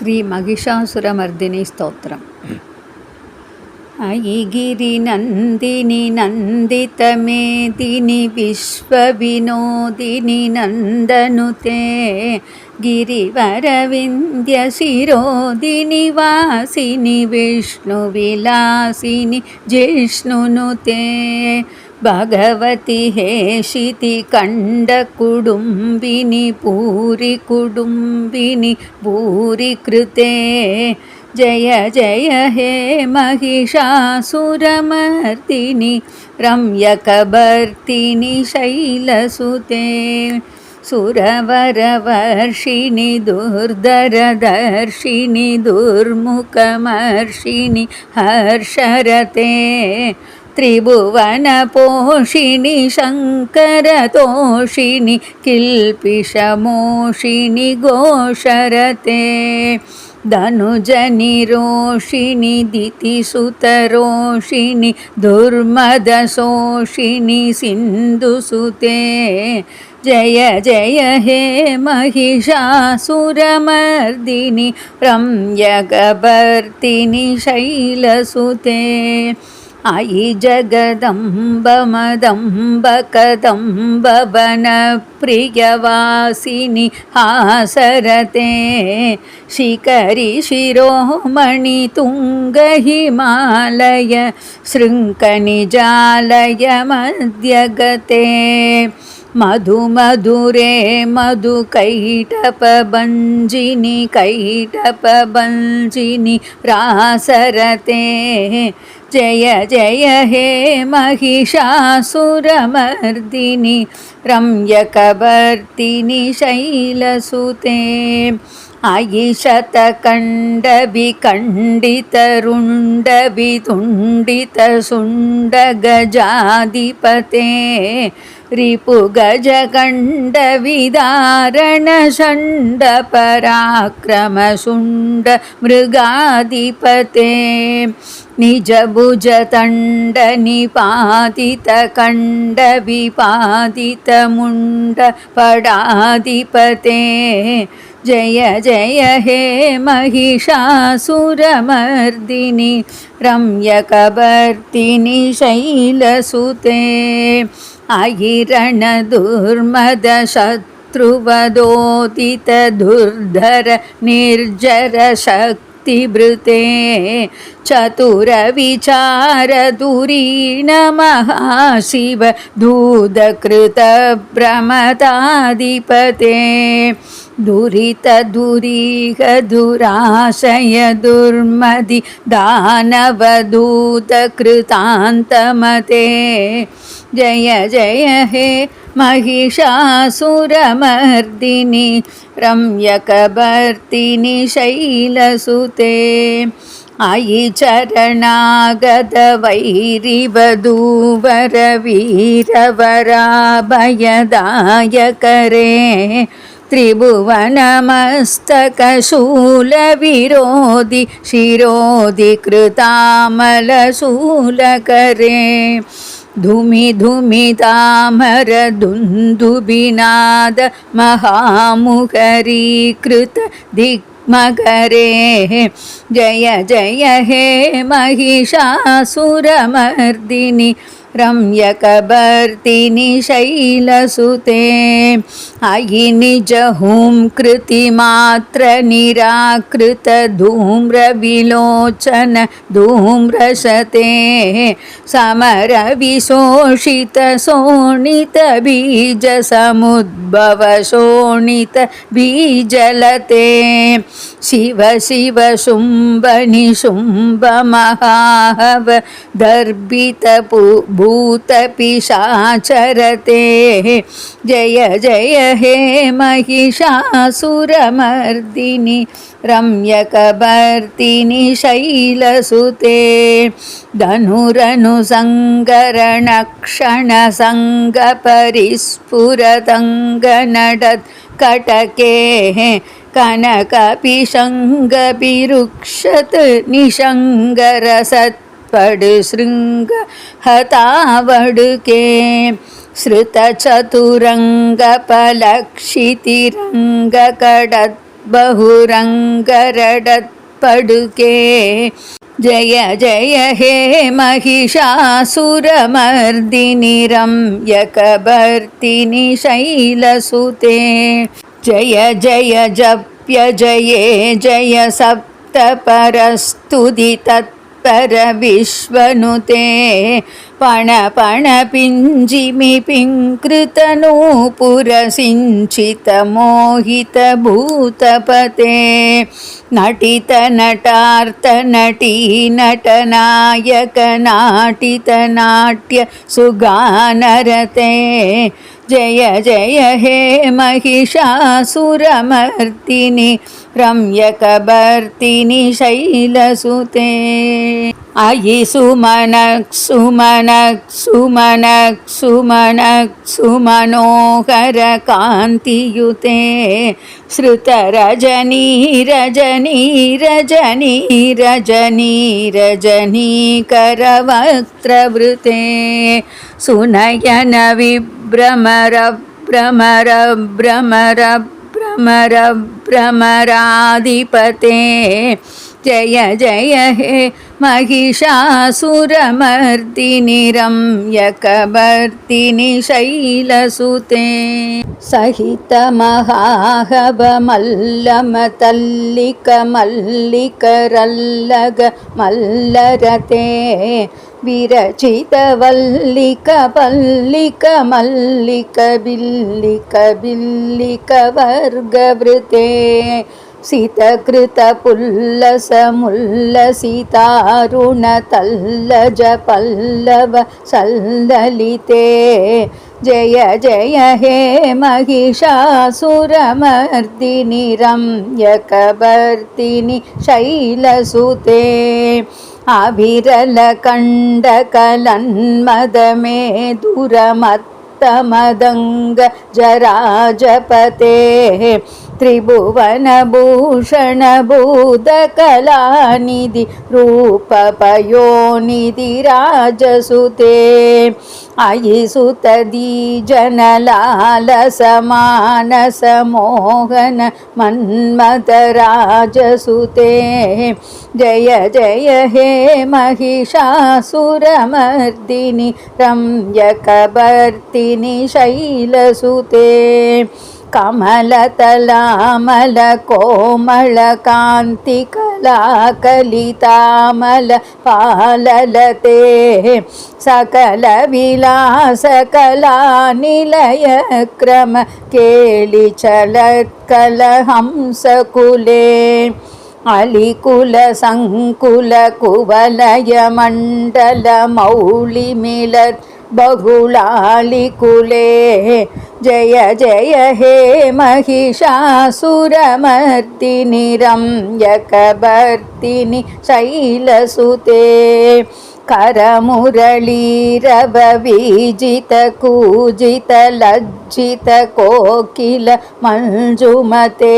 శ్రీ మహిషాసురమర్దిని స్తోత్రం. అయిగిరి నందిని నందితమేదిని విశ్వవినోదిని నందనుతే గిరివరవింద్య శిరోదిని వాసిని విష్ణు విలాసిని జిష్ణునుతే భగవతి హేషితి కండ కుడుంబిని పూరి కుడుంబిని భూరి కృతే జయ జయ హే మహిషాసురమర్దిని రమ్యకబర్తిని శైలసుతే సురవరవర్షిణి దుర్ధరదర్శిని దుర్ముఖమర్షిణి హర్షరతే త్రిభువనపోషిణి శంకరతోషిణి కిల్పిషమోషిణి ఘోషరతే ధనుజనిరోషిణి దితిసుతరోషిణి దుర్మదశోషిణి సింధుసుతే జయ జయ హే మహిషాసురమర్దిని రమ్యకబర్తిని శైలసుతే అయి జగదంబ మదంబ కదంబ వన ప్రియవాసిని హాసరతే శిఖరి శిరోమణి తుంగ హిమాలయ శృంఖనిజాలయ మధ్యగతే మధుమధురే మధు కైటపభంజిని కైటపభంజిని రాసరతే జయ జయ హే మహిషాసురమర్దిని రమ్యకబర్తిని శైలసుతే అయి శతకండ విఖండిత రుండ వితుండిత శుండ గజాధిపతే రిపు గజకండ విదారణ షండ పరాక్రమ శుండ మృగాధిపతే నిజ భుజ తండ నిపాతిత కండ విపాతిత ముండ పడాధిపతే జయ జయ హే మహిషాసురమర్దిని రమ్యకబర్తిని శైలసుతే అహిరణ దుర్మద శత్రువదోదిత దుర్ధర నిర్జర శక్తిభృతే చతుర విచార దురీణ మహాశివ దూదకృత భ్రమతాధిపతే దురిత దురీహ దురాశయ దుర్మది దానవదూత కృతాంతమతే జయ జయ హే మహిషాసురమర్దిని రమ్యకబర్తిని శైలసుతే అయి చరణాగత వైరివధూవర వీరవరాభయదాయకరే త్రిభువనమస్తకశూల విరోధి శిరోధి కృతామలశూలకరే ధుమి ధుమి తామర దుందుబినాద మహాముఖరీకృత దిగ్మకరే జయ జయ హే మహిషాసురమర్దిని రమ్యకబర్తిని శైలసుతే అయి నిజ హూం కృతిమాత్ర నిరాకృత ధూమ్ర విలోచన ధూమ్రసతే సమర విశోషిత శోణిత బీజ సముద్భవ శోణిత బీజలతే శివ శివ శుంభ నిశుంభ మహాహవ దర్భిత భూత పిశాచరతే జయ జయ హే మహిషాసురమర్దిని రమ్యకబర్తిని శైలసుతే ధనురను సంగరణ క్షణ సంగ పరిస్ఫురతంగ నడత్ కటకే కనక పిశంగ పిరుక్షత్ నిశంగరసత్ పడు శృంగ హతావడుకే శ్రుత చతురంగ పలక్షితిరంగ కడ बहुरङ्गरडत्पडुके जय जय हे महिषासुरमर्दिनि रम्यकभर्तिनि शैलसुते जय जय जप्य जये जय सप्तपरस्तुति तत्पर विश्वनुते पण पण पिञ्जिमि पिङ्कृतनूपुरसिञ्चित मोहित भूतपते नटित नटार्थ नटी नटनायक नाटित नाट्य सुगानरते जय जय हे महिषासुरमर्दिनि रम्यकभर्तिनि शैलसुते अयि सुमनक् सुमनक् सुमनक् सुमनक् सुमनोहर कान्तियुते श्रुतरजनी रजनी रजनी रजनी रजनीकरवक्त्रवृते सुनयन विभ्रमर भ्रमर भ्रमर भ्रमर भ्रमराधिपते जय जय हे महिषासुरमर्दिनि रम्यकभर्तिनि शैलसुते सहित महाहवमल्लमतल्लिक मल्लिकरल्लग मल्लरते विरचित वल्लिक पल्लिक मल्लिक बिल्लिक बिल्लिक वर्गवृते सितकृत पुल्लस मुल्लसितारुण तल्लज पल्लव सल्ललिते जय जय हे महिषासुरमर्दिनि रम्यकभर्तिनि शैलसुते अविरलकण्डकलन्मदमेधुरमत्तमदङ्ग जराजपते त्रिभुवनभूषण भूतकलानिधि रूपपयोनिधि राजसुते अयि सुतदीजनलालसमानसमोहन मन्मथराजसुते जय जय हे महिषासुरमर्दिनि रम्यकभर्तिनि शैलसुते कमलतलामल कोमल कान्ति कलाकलितामल पाललते सकल विलास कला निलय क्रम केलिचलत्कल हंसकुले अलिकुल संकुल कुवलय मण्डल मौलिमिलत् बहुलालिकुले जय जय हे महिषासुरमर्दिनि रम्यकभर्तिनि शैलसुते करमुरलीरव विजित कूजित लज्जित कोकिल मंजुमते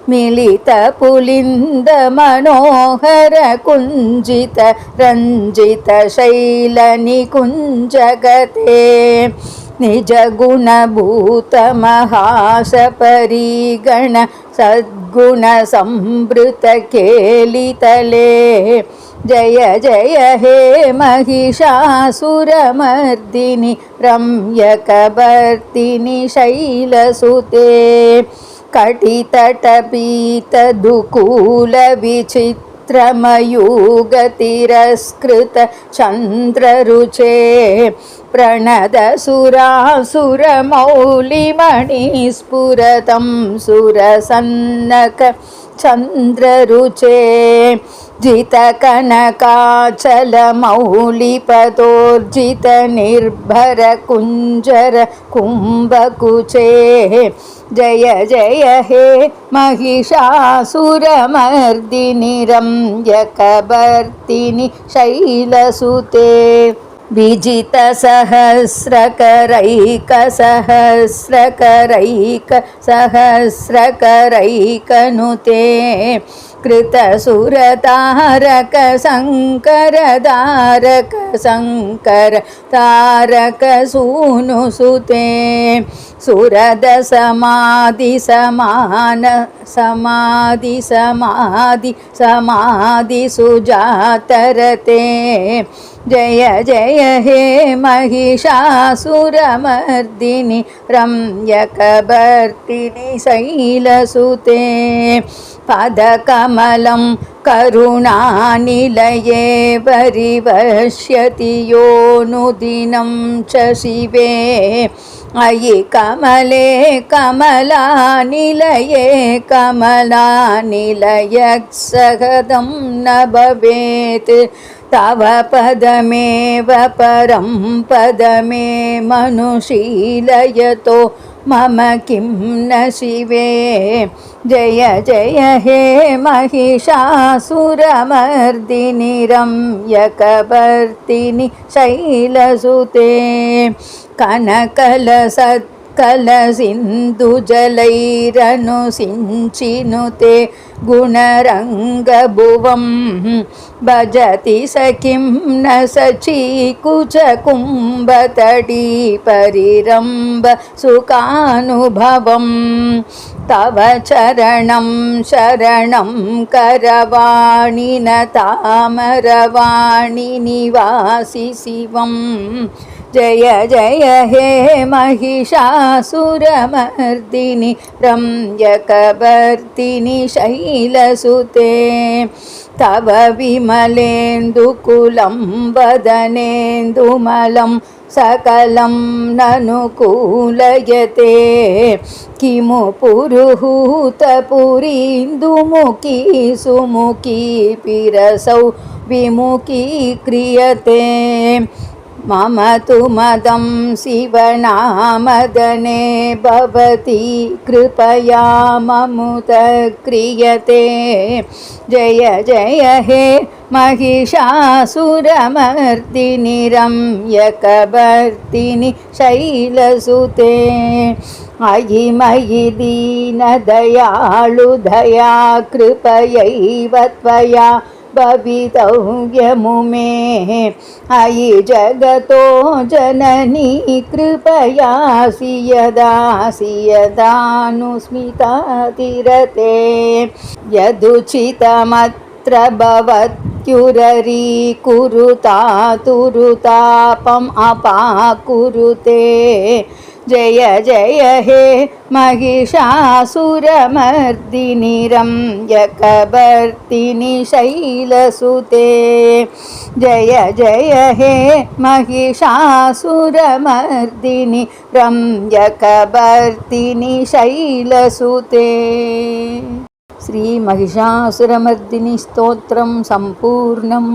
मिलित पुलिंद मनोहर कुंजित रंजित शैल निकुंजगते निज गुण भूत महास परिगण सद्गुण संभृत केलितले जय जय हे महिषासुरमर्दिनि रम्यकभर्तिनि शैलसुते कटितटपीत दुकूल विचित्रमयूगतिरस्कृत चन्द्ररुचे प्रणद सुरासुरमौलिमणिस्फुरतं सुरसन्नक चन्द्ररुचे जित कनकाचल मौलिपदोर्जित निर्भर कुंजर कुंभकुचे जय जय हे महिषासुरमर्दिनि रम्यकभर्तिनि शैलसुते विजितसहस्रकरैकसहस्रकरैकनुते कृतसुरतारक शङ्करदारक शङ्कर तारक सूनुसुते सुरद समाधि समान समाधि समाधि समाधि सुजातरते जय जय हे महिषासुरमर्दिनि रम्यकभर्तिनि शैलसुते पदकमलं करुणानिलये परिवश्यति योऽनुदिनं च शिवे अयि कमले कमलानिलये कमलानिलयत्सहदं न भवेत् तव पदमेव परं पदमे मनुशीलयतो मम किं न शिवे जय जय हे महिषासुरमर्दिनि रम्यकभर्तिनि शैलसुते कनकलसत्कलसिन्धुजलैरनुसिञ्चिनुते गुणरङ्गभुवं भजति स किं न सचीकुचकुम्भतटी परिरम्भ सुखानुभवं तव चरणं शरणं करवाणि न तामरवाणि निवासि शिवं जय जय हे महिषासुरमर्दिनि रम्यकभर्तिनि शैलसुते तव विमलेन्दुकुलं वदनेन्दुमलं सकलं ननुकूलयते किमु पुरुहूतपुरीन्दुमुखी सुमुखी पिरसौ विमुखी क्रियते मम तु मदं शिवनामदने भवती कृपया ममुत क्रियते जय जय हे महिषासुरमर्दिनि रम्यकभर्तिनि शैलसुते अयि मयि दीनदयाळु दया कृपयैव त्वया भवितव्यमुमे अयि जगतो जननी कृपयासि यदानुस्मितातिरते यदुचितमत्र भवत्युररीकुरुतातुरुतापम् अपाकुरुते जय जय हे महिषासुरमर्दिनि रम्यकभर्तिनि शैलसुते जय जय हे महिषासुरमर्दिनि रम्यकभर्तिनि शैलसुते श्री महिषासुरमर्दिनि स्तोत्रं सम्पूर्णम्।